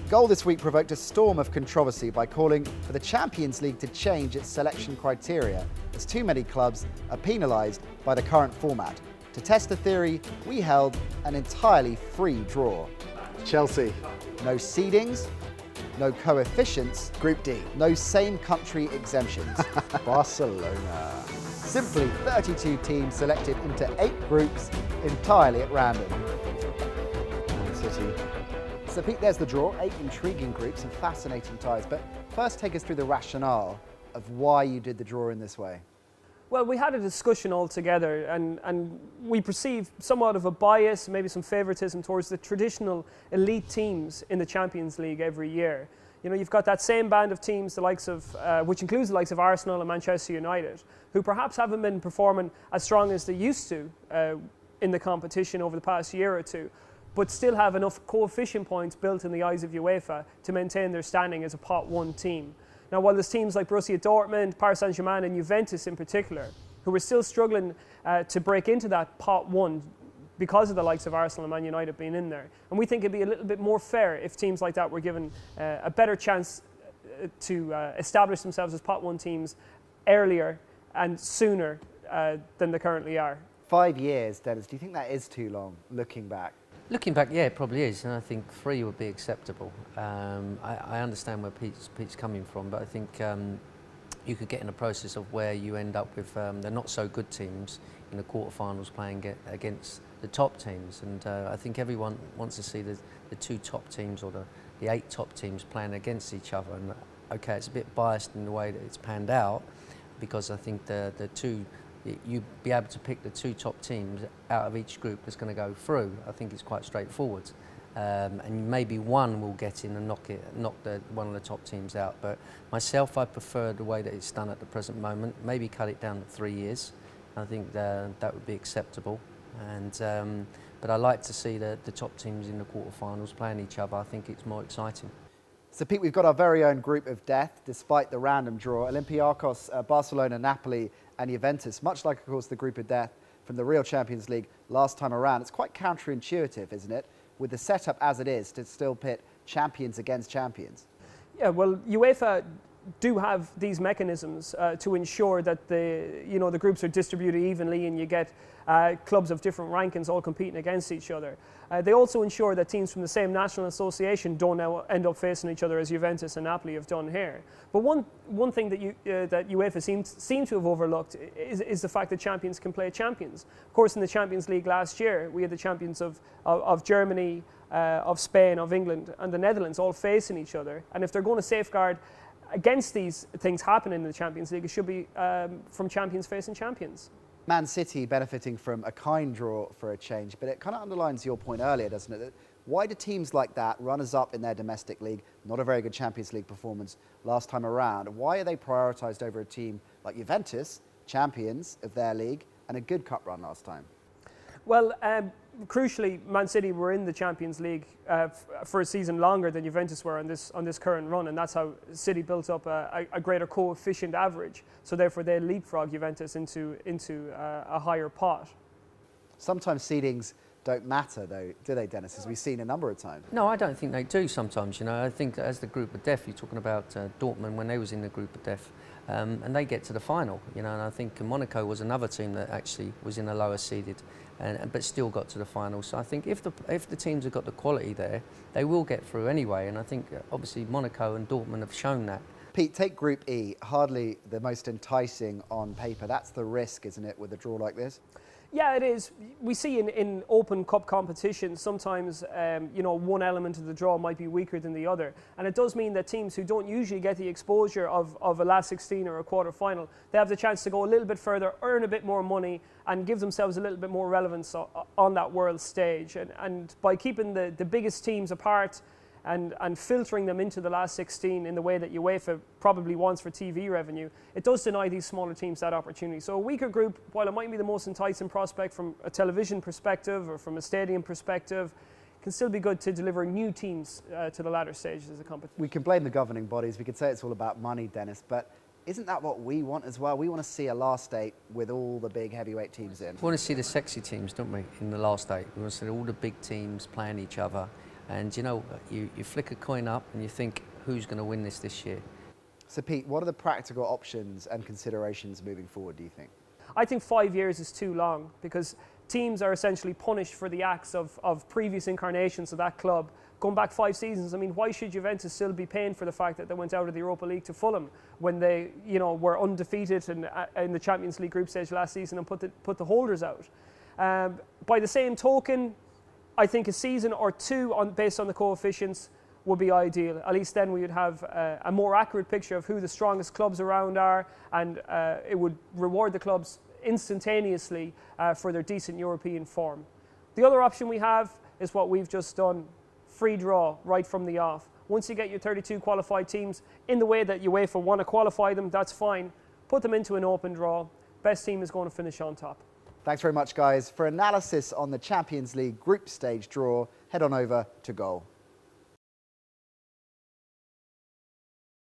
Goal this week provoked a storm of controversy by calling for the Champions League to change its selection criteria, as too many clubs are penalised by the current format. To test the theory, we held an entirely free draw. Chelsea. No seedings, no coefficients, Group D. no same country exemptions. Barcelona. Simply 32 teams selected into 8 groups entirely at random. Man City. So Pete, there's the draw, 8 intriguing groups and fascinating ties. But first take us through the rationale of why you did the draw in this way. Well, we had a discussion altogether and we perceive somewhat of a bias, maybe some favouritism towards the traditional elite teams in the Champions League every year. You know, you've got that same band of teams, the likes of, which includes the likes of Arsenal and Manchester United, who perhaps haven't been performing as strong as they used to in the competition over the past year or two, but still have enough coefficient points built in the eyes of UEFA to maintain their standing as a pot 1 team. Now, while there's teams like Borussia Dortmund, Paris Saint-Germain and Juventus in particular, who are still struggling to break into that pot 1 because of the likes of Arsenal and Man United being in there. And we think it'd be a little bit more fair if teams like that were given a better chance to establish themselves as pot 1 teams earlier and sooner than they currently are. 5 years, Dennis, do you think that is too long, looking back? Looking back, yeah, it probably is, and I think 3 would be acceptable. I understand where Pete's coming from, but I think you could get in a process of where you end up with the not so good teams in the quarterfinals playing against the top teams, and I think everyone wants to see the 2 top teams or the 8 top teams playing against each other. And okay, it's a bit biased in the way that it's panned out, because I think you'd be able to pick the 2 top teams out of each group that's going to go through. I think it's quite straightforward. And maybe one will get in and knock one of the top teams out. But myself, I prefer the way that it's done at the present moment. Maybe cut it down to 3 years. I think that would be acceptable. And but I like to see the top teams in the quarterfinals playing each other. I think it's more exciting. So Pete, we've got our very own group of death, despite the random draw. Olympiacos, Barcelona, Napoli and Juventus, much like, of course, the group of death from the real Champions League last time around. It's quite counterintuitive, isn't it, with the setup as it is, to still pit champions against champions? Yeah, well, UEFA do have these mechanisms to ensure that the groups are distributed evenly and you get clubs of different rankings all competing against each other. They also ensure that teams from the same national association don't now end up facing each other as Juventus and Napoli have done here. But one thing that UEFA seem to have overlooked is the fact that champions can play champions. Of course, in the Champions League last year, we had the champions of Germany, of Spain, of England and the Netherlands all facing each other. And if they're going to safeguard against these things happening in the Champions League, it should be from champions facing champions. Man City benefiting from a kind draw for a change, but it kind of underlines your point earlier, doesn't it? That why do teams like that, runners-up in their domestic league, not a very good Champions League performance last time around, why are they prioritised over a team like Juventus, champions of their league, and a good cup run last time? Well, crucially, Man City were in the Champions League for a season longer than Juventus were on this current run, and that's how City built up a greater coefficient average. So therefore, they leapfrog Juventus into a higher pot. Sometimes seedings don't matter, though, do they, Dennis? As we've seen a number of times. No, I don't think they do. Sometimes, you know, I think as the group of death, you're talking about Dortmund when they was in the group of death. And they get to the final, you know, and I think Monaco was another team that actually was in the lower seeded, but still got to the final. So I think if the teams have got the quality there, they will get through anyway. And I think obviously Monaco and Dortmund have shown that. Pete, take Group E, hardly the most enticing on paper. That's the risk, isn't it, with a draw like this? Yeah, it is. We see in open cup competitions sometimes, one element of the draw might be weaker than the other. And it does mean that teams who don't usually get the exposure of a last 16 or a quarter final, they have the chance to go a little bit further, earn a bit more money and give themselves a little bit more relevance on that world stage. And by keeping the biggest teams apart and filtering them into the last 16 in the way that UEFA probably wants for TV revenue, it does deny these smaller teams that opportunity. So a weaker group, while it might be the most enticing prospect from a television perspective or from a stadium perspective, can still be good to deliver new teams to the latter stages of the competition. We can blame the governing bodies. We could say it's all about money, Dennis, but isn't that what we want as well? We want to see a last 8 with all the big heavyweight teams in. We want to see the sexy teams, don't we, in the last 8. We want to see all the big teams playing each other. And you know, you flick a coin up and you think, who's going to win this year? So Pete, what are the practical options and considerations moving forward, do you think? I think 5 years is too long, because teams are essentially punished for the acts of previous incarnations of that club going back 5 seasons. I mean, why should Juventus still be paying for the fact that they went out of the Europa League to Fulham when they, you know, were undefeated in the Champions League group stage last season and put the holders out? By the same token, I think a season or two based on the coefficients would be ideal. At least then we would have a more accurate picture of who the strongest clubs around are, and it would reward the clubs instantaneously for their decent European form. The other option we have is what we've just done, free draw right from the off. Once you get your 32 qualified teams in the way that UEFA want to qualify them, that's fine. Put them into an open draw. Best team is going to finish on top. Thanks very much, guys. For analysis on the Champions League group stage draw, head on over to Goal.